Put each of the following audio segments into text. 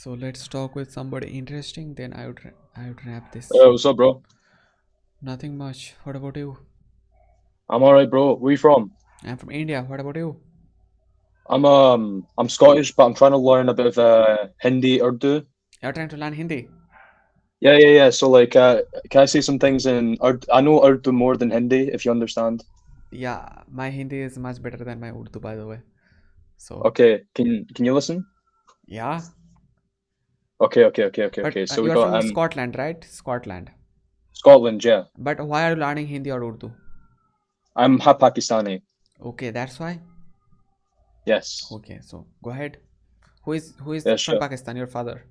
So let's talk with somebody interesting. Then I would wrap this. What's up, bro? Nothing much. What about you? I'm all right, bro. Where you from? I'm from India. What about you? I'm Scottish, but I'm trying to learn a bit of Hindi, Urdu. You're trying to learn Hindi. Yeah. So like, can I say some things in Urdu? I know Urdu more than Hindi, if you understand. Yeah, my Hindi is much better than my Urdu, by the way. So Okay, can you listen? yeah, Okay. but So we you are got from Scotland, right? Scotland. Scotland, yeah. But why are you learning Hindi or Urdu? I'm half Pakistani. Okay, that's why. Yes. Okay, so go ahead. Who is Yeah, from sure. Pakistan? Your father.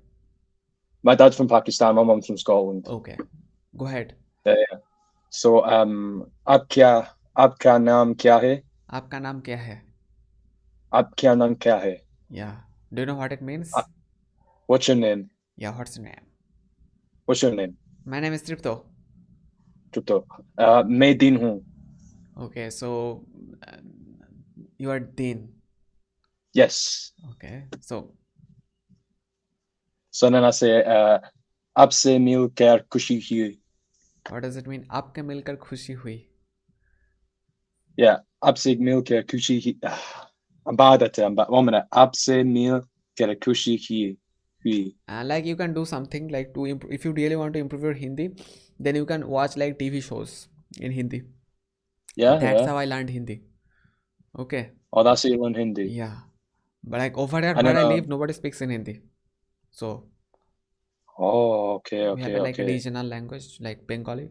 My dad's from Pakistan, my mom's from Scotland. Okay, go ahead. Yeah. So आपका नाम क्या है? आपका नाम क्या है? आपका नाम क्या है? Yeah. Do you know what it Uh, means? What's your name? Yeah, what's your name? What's your name? My name is Tripto. Tripto. मैं दीन हूँ. Okay, so you are Din. Yes. Okay, so So then I say आपसे मिलकर खुशी हुई. what does it mean? आपके मिलकर खुशी हुई. Yeah. आपसे मिलकर खुशी हुई. I'm bad at it. I'm bad. 1 minute. आपसे मिलकर खुशी हुई. Like you can do something like to if you really want to improve your Hindi, then you can watch like TV shows in Hindi. That's Yeah. how I learned Hindi. Okay, Oh, that's how you learn Hindi. yeah, but like over here And where then I live, nobody speaks in Hindi. So oh, we have a like okay. regional language like Bengali,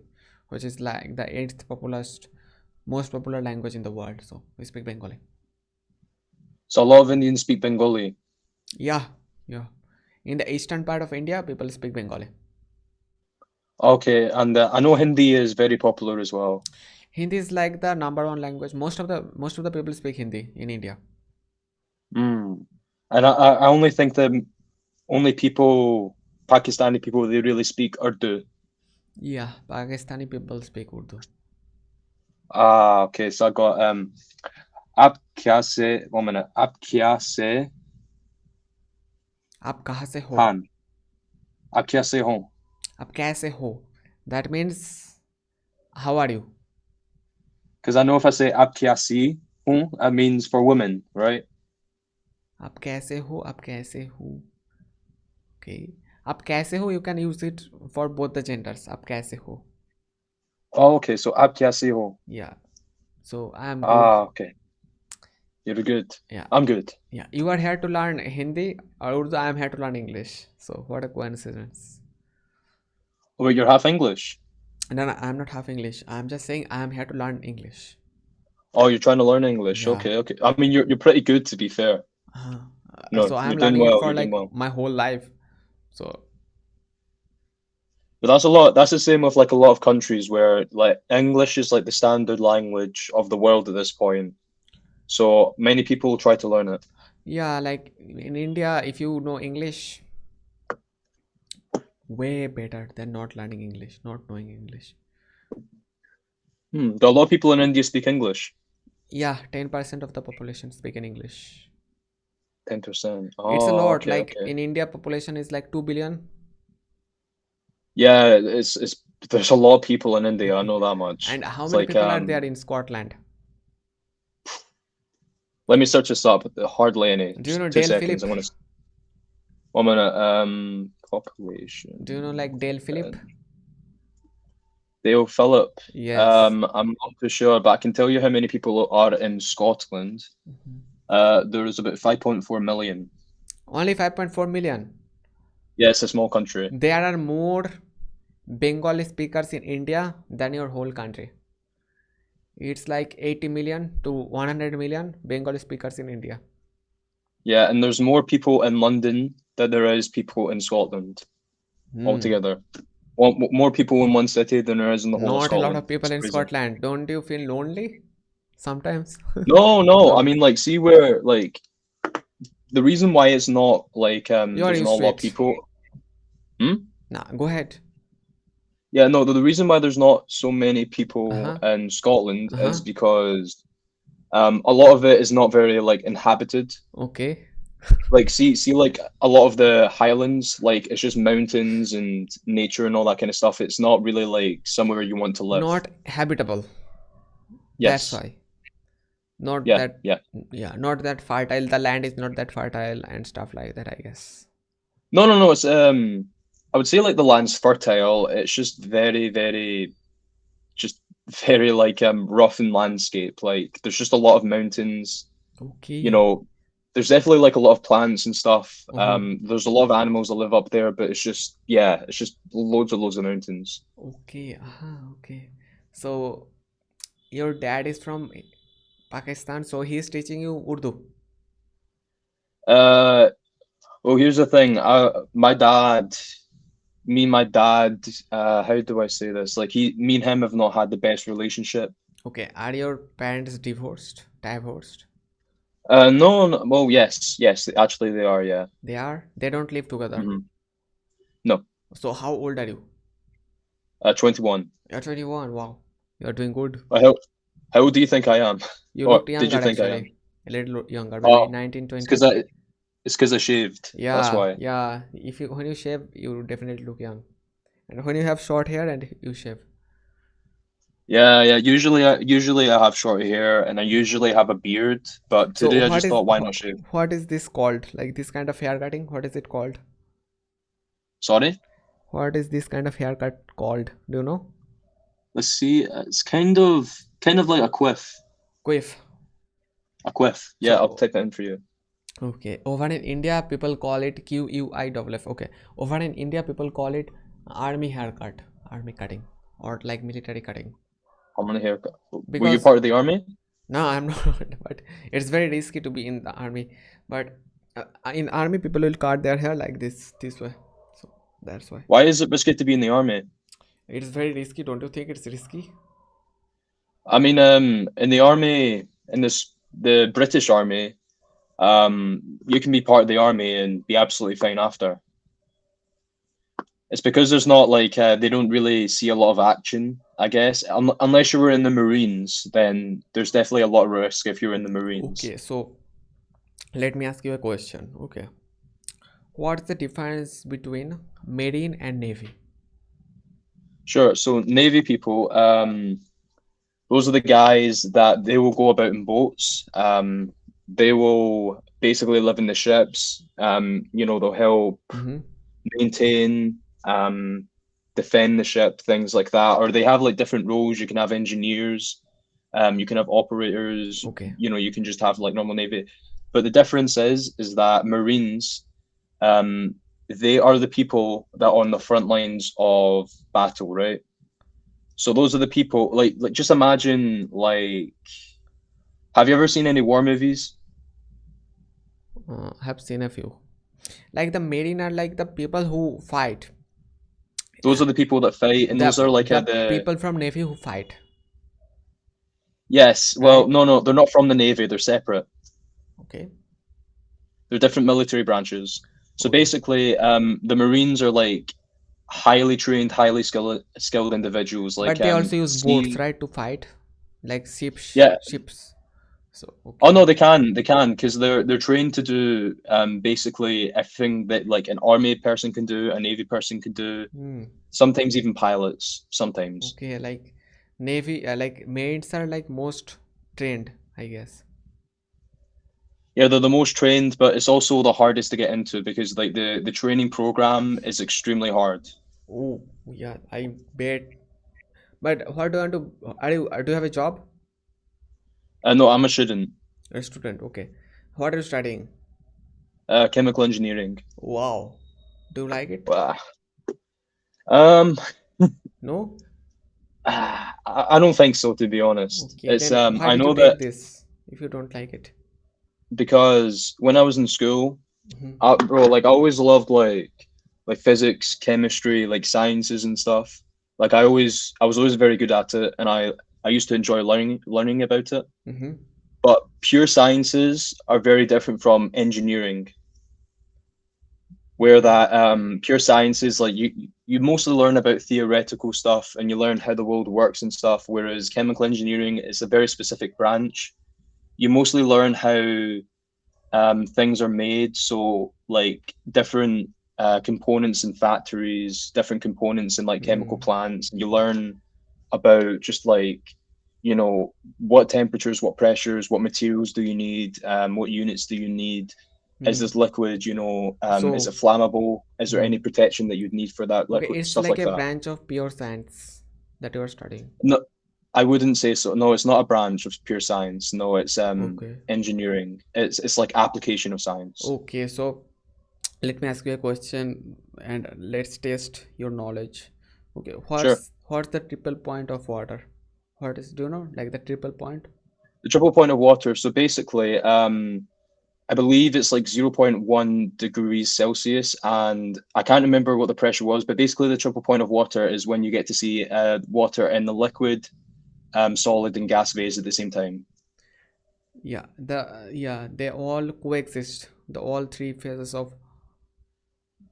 which is like the eighth most popular language in the world. So we speak Bengali. So a lot of Indians speak Bengali. Yeah, yeah. In the eastern part of India, people speak Bengali. Okay, and I know Hindi is very popular as well. Hindi is like the number one language. Most of the people speak Hindi in India. Mm. And I only think that only people, Pakistani people, they really speak Urdu. Yeah, Pakistani people speak Urdu. Ah, okay. So I got आप क्या से 1 minute. आप क्या से आप कहाँ से हो? Han. आप क्या से हो? आप कैसे हो? That means how are you? Because I know if I say आप क्या सी हूँ, that means for women, right? आप कैसे हो? आप कैसे हो? Okay. आप कैसे हो? You can use it for both the genders. आप कैसे हो? Oh, okay. So आप क्या से हो? Yeah. So I am good. Ah, okay. You're good. Yeah. I'm good. Yeah. You are here to learn Hindi or Urdu. I am here to learn English. So what a coincidence. Oh, wait, you're half English. No, I'm not half English. I'm just saying I am here to learn English. Oh, you're trying to learn English. Yeah. Okay. I mean, you're pretty good to be fair. Uh, No, so I you're am doing learning it well. for You're doing like well. my whole life. So But that's a lot. That's the same with like a lot of countries where like English is like the standard language of the world at this point. So many people try to learn it. yeah, like in India, if you know English, way better than not learning English, not knowing English. Do a lot of people in India speak English? Yeah, 10% of the population speak in English. 10%. It's a Oh, lot. okay, Like okay. in India, population is like 2 billion. Yeah, it's there's a lot of people in India. I know that much. And how It's many like people are there in Scotland? let me search this up. Hardly any. Do you Just know two Dale seconds. Phillip? I'm gonna 1 minute. Do you know Population. like Dale uh, Phillip? Dale Phillip. Yes. I'm not too sure, but I can tell you how many people are in Scotland. Mhm. There is about 5.4 million. Only 5.4 million. Yeah, it's a small country. There are more Bengali speakers in India than your whole country. It's like 80 million to 100 million Bengali speakers in India. Yeah, and there's more people in London than there is people in Scotland Hmm. altogether. More people in one city than there is in the whole of Not a lot Scotland. of people It's in crazy. Scotland. Don't you feel lonely sometimes? No. I No, mean, like, see where like the reason why it's not like you are there's not used a to lot of it. people. Hmm? Nah, go ahead. Yeah, no. The reason why there's not so many Uh people huh. in Scotland Uh huh. is because a lot of it is not very like inhabited. Okay. Like see like a lot of the highlands, like it's just mountains and nature and all that kind of stuff. It's not really like somewhere you want to live. Not habitable. That's Yes. why. Not Yeah, that, yeah. yeah, not that fertile. The land is not that fertile and stuff like that, I guess. No, no, no. It's I would say like the land's fertile. It's just just very like rough in landscape. Like there's just a lot of mountains. You Okay. know, there's definitely like a lot of plants and stuff. Uh-huh. There's a lot of animals that live up there, but it's just yeah, it's just loads of mountains. Okay. Okay. So your dad is from Pakistan, so he's teaching you Urdu. Uh, well, here's the thing. My dad, me and my dad, how do I say this? Like me and him have not had the best relationship. Okay. Are your parents divorced? Divorced? No, no, well, yes, actually they are, yeah. They are? They don't live together. Hmm. No, So how old are you? 21. You're 21. Wow. You're doing good. How old do you think I am? You Or looked did younger you think I am? actually. A little younger, maybe Oh, 19, it's because 20. I shaved. That's Yeah, why. yeah. If you when you shave, you definitely look young. And when you have short hair and you shave. Yeah, yeah. Usually I have short hair and I usually have a beard, but So today I just thought, why not shave? what is this called? Like this kind of hair cutting? What is it called? Sorry. What is this kind of haircut called? Do you know? Let's see. It's kind of like a quiff. Quiff. A quiff. Yeah, I'll So type that in for you. okay. Over in India, people call it QUIFF. Okay. Over in India, people call it army haircut, army cutting, or like military cutting. How many haircut? Were you Because part of the army? no, I'm not. But it's very risky to be in the army. But in army, people will cut their hair like this way. So that's why Why is it risky to be in the army? it's very risky. Don't you think it's risky? I mean, in the army, in the British army, you can be part of the army and be absolutely fine after. It's because there's not like they don't really see a lot of action, I guess. Unless you were in the Marines, then there's definitely a lot of risk if you're in the Marines. Okay, so let me ask you a question. Okay, what's the difference between marine and navy? Sure. So Navy people, those are the guys that they will go about in boats. They will basically live in the ships. They'll help Mm-hmm. maintain, defend the ship, things like that. Or they have like different roles. You can have engineers, you can have operators. Okay. You can just have like normal navy. But the difference is that Marines, um, they are the people that are on the front lines of battle, right? So those are the people like just imagine like have you ever seen any war movies? Have seen a few. Like the marine are like the people who fight. Those are the people that fight, and those are like The the people from navy who fight, yes. Well, right? no, they're not from the navy. They're separate. Okay. They're different military branches. So Okay. basically, the Marines are like highly trained, highly skilled individuals. Like But they also use boats, sea, right, to fight, like yeah. ships. So Oh okay. no, they can because they're trained to do basically everything that like an army person can do, a navy person can do. Hmm. Sometimes even pilots. Sometimes. Okay, like navy, like marines are like most trained, I guess. Yeah, they're the most trained, but it's also the hardest to get into because like the training program is extremely hard. Oh, yeah, I bet. But what do you want to? Are you? Do you have a job? No, I'm a student. A student. Okay. What are you studying? Chemical engineering. Wow. Do you like it? Wow. Um, No. I don't think so, to be honest. Okay. It's Then why I did you know take that this if you don't like it? because when I was in school, Mhm. bro, like I always loved like physics, chemistry, like sciences and stuff. Like I was always very good at it, and I used to enjoy learning about it. Mhm. But pure sciences are very different from engineering, where Okay. that pure sciences like you mostly learn about theoretical stuff and you learn how the world works and stuff, whereas chemical engineering is a very specific branch. You mostly learn how things are made. So like different components in factories, different components in like chemical Mm, plants. You learn about just like, you know, what temperatures, what pressures, what materials do you need, what units do you need? Is mm. this liquid, you know, is So, it flammable? Is there any mm. protection that you'd need for that Okay, liquid? it's Stuff like like a that. branch of pure science that you are studying. No, I wouldn't say so. No, it's not a branch of pure science. No, it's Okay. engineering. It's like application of science. Okay, so let me ask you a question and let's test your knowledge. Okay, Sure. what's the triple point of water? What is, do you know, like the triple point? The triple point of water. So basically, I believe it's like 0.1 degrees Celsius, and I can't remember what the pressure was, but basically the triple point of water is when you get to see water in the liquid, solid, and gas phase at the same time. Yeah, they all coexist. The all three phases of,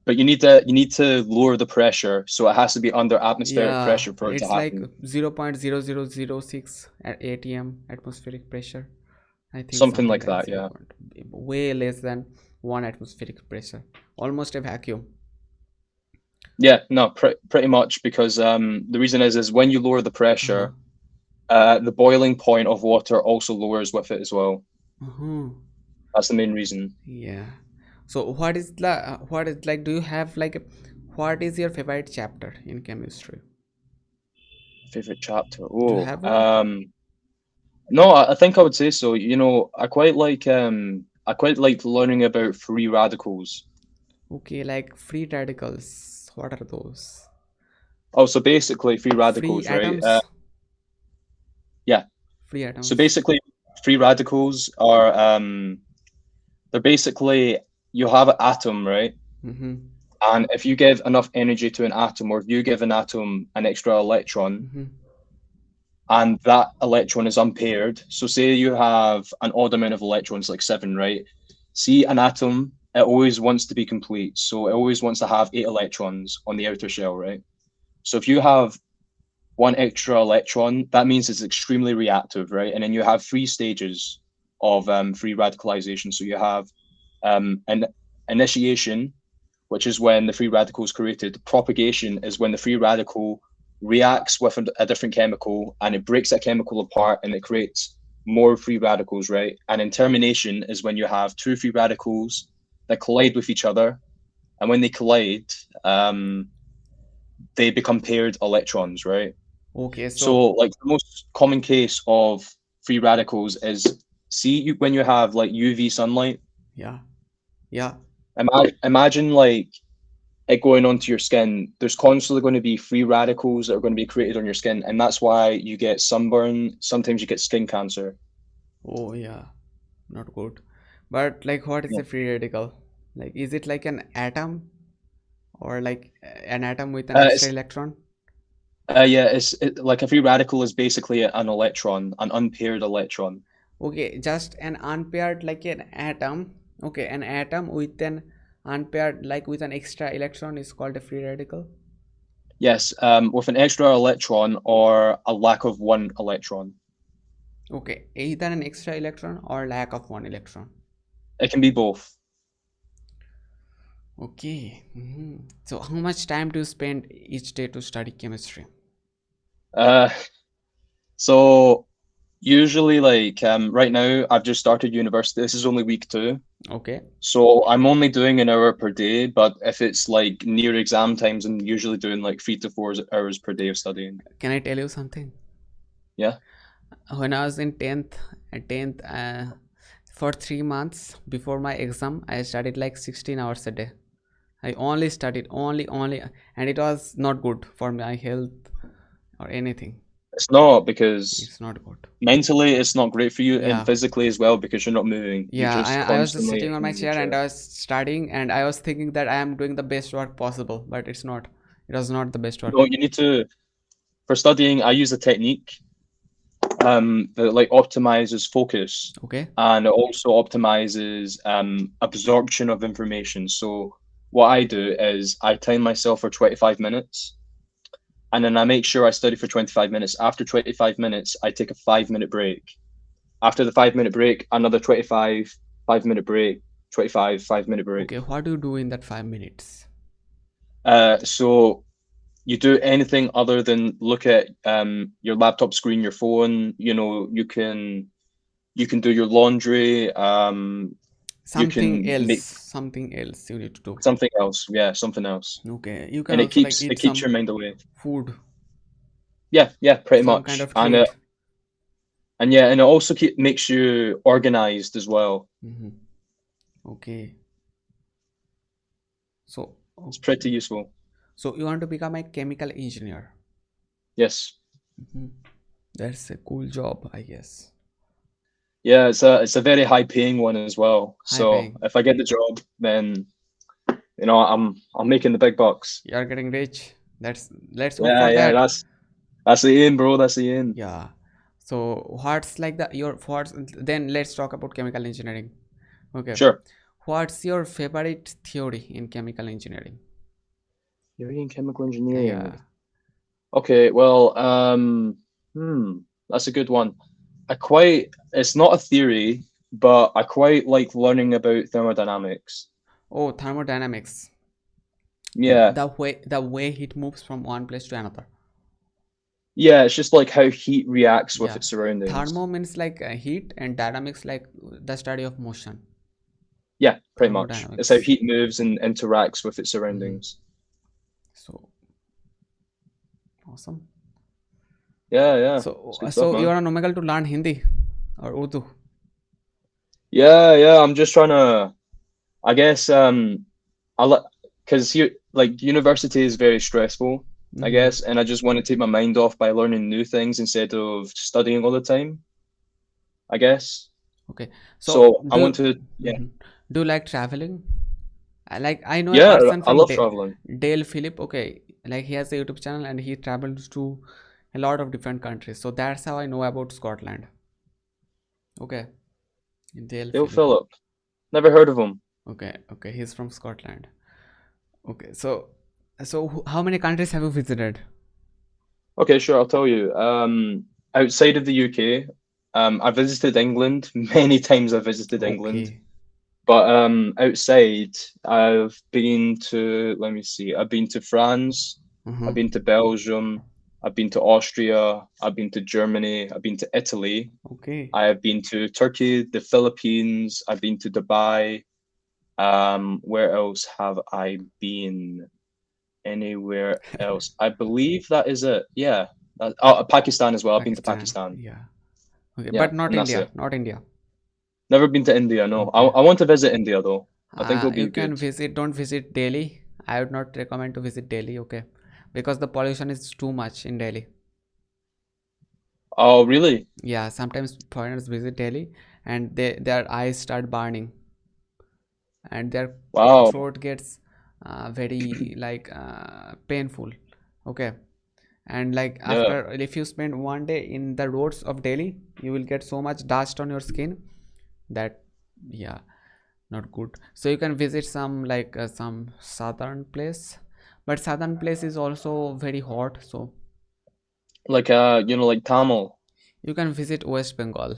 But you need to lower the pressure, so it has to be under atmospheric yeah, pressure for it to it's like happen. 0.0006 at atm atmospheric pressure. I think Something something like like that, 0 yeah. point, way less than 1 atmospheric pressure, almost a vacuum. Yeah, no, pretty much because the reason is when you lower the Uh-huh. pressure, the boiling point of water also lowers with it as well. Uh-huh. That's the main reason. Yeah. So what is like, do you have like what is your favorite chapter in chemistry? Favorite chapter. Do you Oh, have one? no, I think I would say so. You know, I quite like learning about free radicals. Okay, like free radicals. What are those? Oh, so basically free Free radicals, right? atoms? Yeah. Free So atoms. basically free radicals are they're basically you have an atom, right? Mm-hmm. And if you give enough energy to an atom, or if you give an atom an extra electron, Mm-hmm. and that electron is unpaired. So say you have an odd amount of electrons, like seven, right? See an atom, it always wants to be complete. So it always wants to have eight electrons on the outer shell, right? So if you have one extra electron, that means it's extremely reactive, right? And then you have three stages of free radicalization. So you have an initiation, which is when the free radical is created. Propagation is when the free radical reacts with a different chemical and it breaks that chemical apart and it creates more free radicals, right? And in termination is when you have two free radicals that collide with each other. And when they collide, they become paired electrons, right? Okay, So, so like the most common case of free radicals is when you have like UV sunlight. yeah, yeah. Imagine like it going onto your skin, there's constantly going to be free radicals that are going to be created on your skin, and that's why you get sunburn. Sometimes you get skin cancer. Oh yeah, not good. But like what is Yeah. a free radical? Like is it like an atom or like an atom with an extra It's electron? yeah, like a free radical is basically an electron, an unpaired electron. Okay, just an unpaired like an atom. Okay, an atom with an unpaired like with an extra electron is called a free radical. Yes, with an extra electron or a lack of one electron. Okay, either an extra electron or lack of one electron. It can be both. Okay. So how much time do you spend each day to study chemistry? Uh, so usually, like right now, I've just started university. This is only week two. Okay. So I'm only doing an hour per day, but if it's like near exam times, I'm usually doing like 3 to 4 hours per day of studying. Can I tell you something? Yeah. When I was in 10th, for 3 months before my exam, I studied like 16 hours a day. I only studied, only, and it was not good for my health or anything. It's not because It's not good. mentally it's not great for you, and Yeah. physically as well because you're not moving. You're Yeah, just I was just constantly sitting on my in your chair and chair. I was studying and I was thinking that I am doing the best work possible, but it's not. It was not the best work. No, you need to, for studying, I use a technique that like optimizes focus Okay. and it also optimizes absorption of information. So what I do is I time myself for 25 minutes and then I make sure I study for 25 minutes. After 25 minutes, I take a 5 minute break. After the 5 minute break, another 25. 5 minute break, 25 5 minute break. Okay, what do you do in that 5 minutes? So you do anything other than look at your laptop screen, your phone. You can do your laundry. You can make Something else you need to do. something else. Yeah, something else, Okay, you can and it also like keeps it eat keeps your some mind away. food, Yeah, yeah, pretty some kind much. of And treat. and yeah, and it also makes you organized as well. Hmm. Okay, so It's pretty okay, useful. so you want to become a chemical engineer. Yes. Hmm. That's a cool job, I guess. Yeah, it's a very high paying one as well. High So paying. if I get the job, then I'm making the big bucks. You are getting rich. Let's hope Yeah, for yeah, that. that's the aim, bro. That's the aim. Yeah. So what's like the your what's then let's talk about chemical engineering. Okay. Sure. What's your favorite theory in chemical engineering? Theory in chemical engineering. Yeah. Okay, well, that's a good one. It's not a theory, but I quite like learning about thermodynamics. Oh, thermodynamics. Yeah, The way heat moves from one place to another. yeah, it's just like how heat reacts with Yeah. its surroundings. Thermo means like heat and dynamics like the study of motion. Yeah, pretty much. It's how Thermodynamics. heat moves and interacts with its Hmm. surroundings. So awesome. Yeah, yeah, it's So good stuff, so you man. are on Omegle to learn Hindi or Urdu. Yeah, yeah, I'm just trying to, I guess, I like, because here, like, university is very stressful, I Hmm. guess, and I just want to take my mind off by learning new things instead of studying all the time, I guess. Okay. So So I want to, yeah, mhm. Do you like traveling? I know a yeah, person I from love traveling. Dale Philip. Okay, like he has a YouTube channel and he travels to a lot of different countries. So that's how I know about Scotland. Okay, Dale Dale Philip. Phillip, never heard of him. Okay, okay, he's from Scotland. Okay, so how many countries have you visited? Okay, sure, I'll tell you. Outside of the UK, I visited England many times. I visited England. Okay. But outside, I've been to, let me see, I've been to France, I've Uh-huh. been to Belgium, I've been to Austria, I've been to Germany, I've been to Italy, Okay. I have been to Turkey, the Philippines, I've been to Dubai. Where else have I been? Anywhere else? I believe that is it. Yeah. Pakistan as well. I've been to Pakistan. Pakistan. Yeah. Okay, Yeah, but not and that's India. it. Not India. Never been to India, no. I, Okay. I want to visit India though. I think it'll You be can good. visit. Don't visit Delhi. I would not recommend to visit Delhi. Okay, because the pollution is too much in Delhi. Oh, really? Yeah, sometimes foreigners visit Delhi and their eyes start burning and their Wow. throat gets very like painful. Okay, and like Yeah. after if you spend one day in the roads of Delhi, you will get so much dust on your skin that yeah, not good. So you can visit some southern place, but southern place is also very hot. So Like like Tamil, you can visit West Bengal,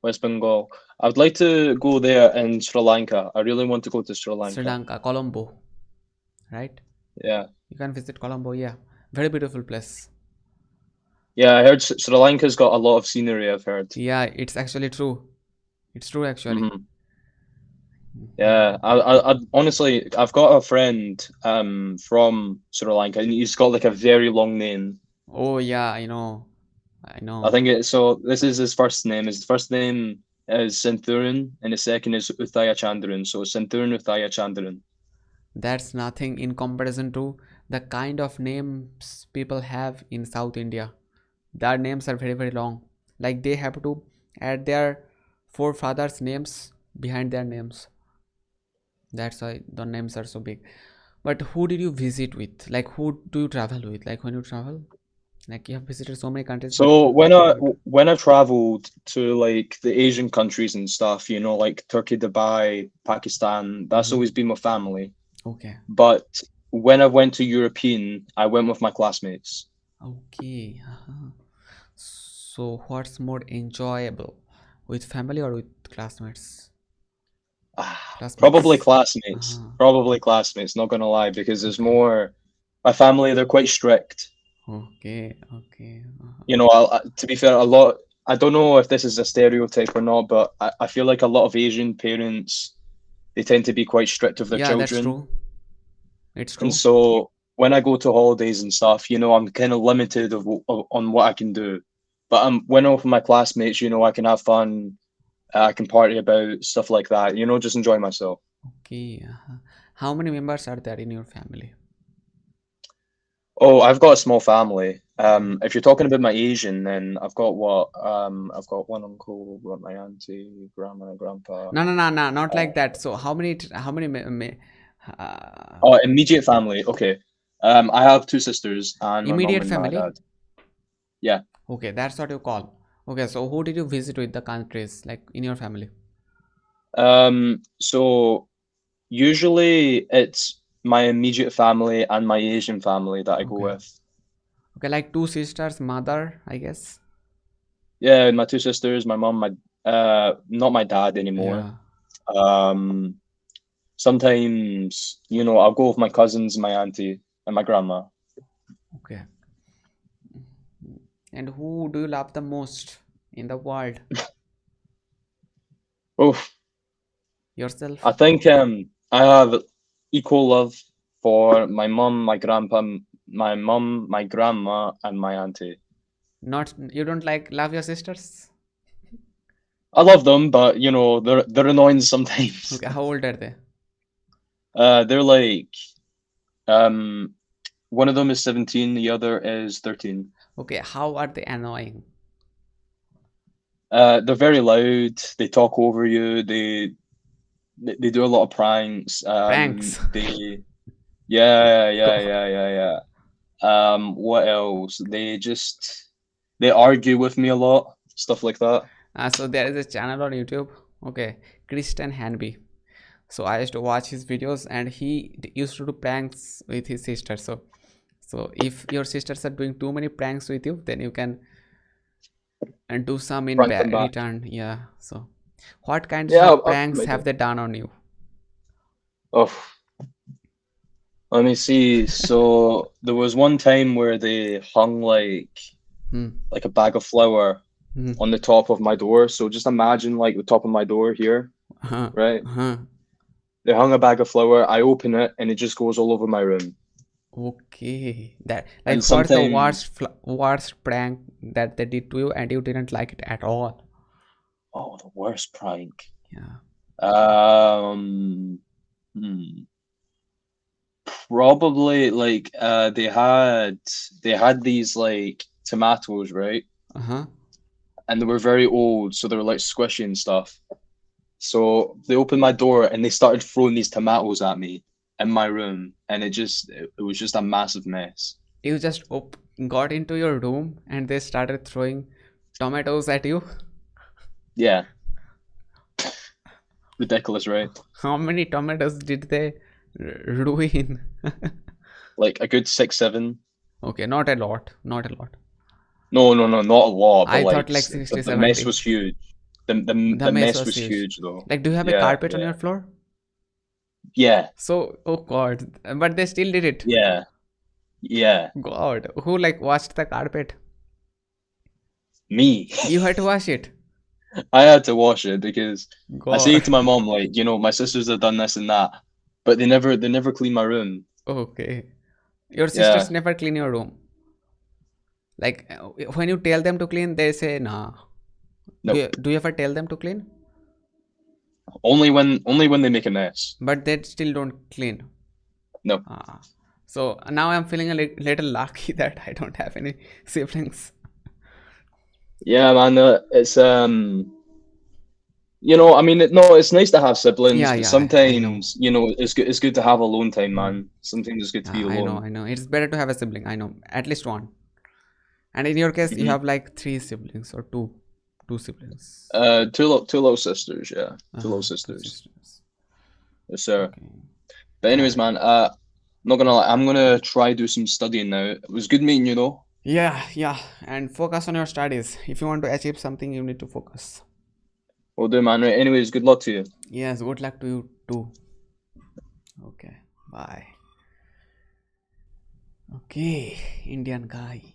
West Bengal. I would like to go there in Sri Lanka. I really want to go to Sri Sri Lanka. Lanka, Colombo, right? Yeah. You can visit Colombo. Yeah, very beautiful place. Yeah, I heard Sri Lanka's got a lot of scenery, I've heard. Yeah, it's actually true. It's true actually. Hmm. Yeah, I honestly, I've got a friend from Sri Lanka, and he's got like a very long name. Oh yeah, I know. I I know. think this is his first name. His first name is Santhuran, and his second is Uthaya Chandran. So Santhuran Uthaya Chandran. That's nothing in comparison to the kind of names people have in South India. Their names are very very long. Like they have to add their forefathers' names behind their names. That's why the names are so big. But who did you visit with? Like who do you travel with? Like when you travel, like you have visited so many countries, but So when who do I you? when I traveled to like the Asian countries and stuff, like Turkey, Dubai, Pakistan, that's Mm-hmm. always been with family. Okay. But when I went to European, I went with my classmates. Okay. Uh-huh. So what's more enjoyable With family or with classmates? Probably Classmates. classmates. Uh-huh. Probably classmates, not gonna lie, because there's Okay. more. My family, they're quite strict. Okay. Okay. You know, to be fair, a lot. I don't know if this is a stereotype or not, but I feel like a lot of Asian parents, they tend to be quite strict with their Yeah, that's children. true. It's And true. so when I go to holidays and stuff, you know, I'm kind of limited on what I can do. But when I'm with my classmates, you know, I can have fun, I can party about stuff like that, you know, just enjoy myself. Okay. How many members are there in your family? Oh, I've got a small family. If you're talking about my Asian, then I've got what? I've got one uncle, I've got my auntie, grandma, grandpa. No, no, no, no, not Uh, like that. So how many oh, immediate family. Okay. I have two sisters and my mom immediate and my family? dad. Yeah. Okay, that's what you call. Okay, so who did you visit with the countries like in your family? So usually it's my immediate family and my Asian family that I go Okay. with. Okay, like two sisters, mother, I guess. Yeah, my two sisters, my mom, my not my dad anymore. Yeah. Um, Sometimes, you know, I'll go with my cousins, my auntie, and my grandma. Okay. And who do you love the most in the world? Oh, I Yourself? think I have equal love for my mom, my grandpa, my mom, my grandma, and my auntie. Not you don't like love your sisters? I love them, but you know, they're annoying sometimes. Okay, how old are they? They're like um one of them is 17, the other is 13. Okay, how are they annoying? They're very loud, they talk over you, they do a lot of pranks. Pranks. God. Yeah. What else? They argue with me a lot, stuff like that. So there is a channel on YouTube. Okay, Christian Hanby. So I used to watch his videos, and he used to do pranks with his sister. So if your sisters are doing too many pranks with you, then you can and do some in Prank them back. return. Yeah. So what kinds Yeah, of I pranks might have do. they done on you? Oh, let me see. So there was one time where they hung Hmm. like a bag of flour Hmm. on the top of my door. So just imagine like the top of my door here, Uh-huh. right? Uh-huh. They hung a bag of flour. I open it and it just goes all over my room. Okay. That And like what's the sometimes, worst prank that they did to you and you didn't like it at all? oh, the worst prank. Yeah. Um, hmm. Probably like they had these like tomatoes, right? Uh-huh. And they were very old, so they were like squishy and stuff. So they opened my door and they started throwing these tomatoes at me in my room, and it was just a massive mess. You just got into your room and they started throwing tomatoes at you. Yeah, ridiculous, right? How many tomatoes did they ruin? Like a good six, seven. Okay, not a lot. Not a lot. No, not a lot, but I like thought like 60, the mess 70. was huge. The The mess mess was was huge. huge though. Like, do you have a Yeah, carpet on your floor? yeah, So, oh God. But they still did it. yeah, yeah. God. Who like washed the carpet? Me. You had to wash it. I had to wash it because I say God. to my mom, like, you know, my sisters have done this and that, but they never clean my room. Okay. Your sisters Yeah, never clean your room. Like, when you tell them to clean, they say, nah. nope. Do you ever tell them to clean? Only when they make a mess. But they still don't clean. No. Ah. So now I'm feeling a little lucky that I don't have any siblings. Yeah, man. It's you know, I mean, no, it's nice to have siblings, Yeah, but yeah, I know. sometimes, you know, it's good to have alone time, Hmm. man. Sometimes it's good to be Yeah, I know, alone. I know. It's better to have a sibling. I know. At least one. And in your case, you Hmm. have like three siblings or two siblings. Two little sisters, yeah, two little Two sisters. sisters. Yes, sir. Okay. But anyways, Uh, man, not gonna lie, I'm gonna try do some studying now. It was good meeting you, though. yeah, yeah. And focus on your studies. If you want to achieve something, you need to focus. Will do, man. Right. Anyways, good luck to you. Yes, good luck to you too. Okay, bye. Okay, Indian guy.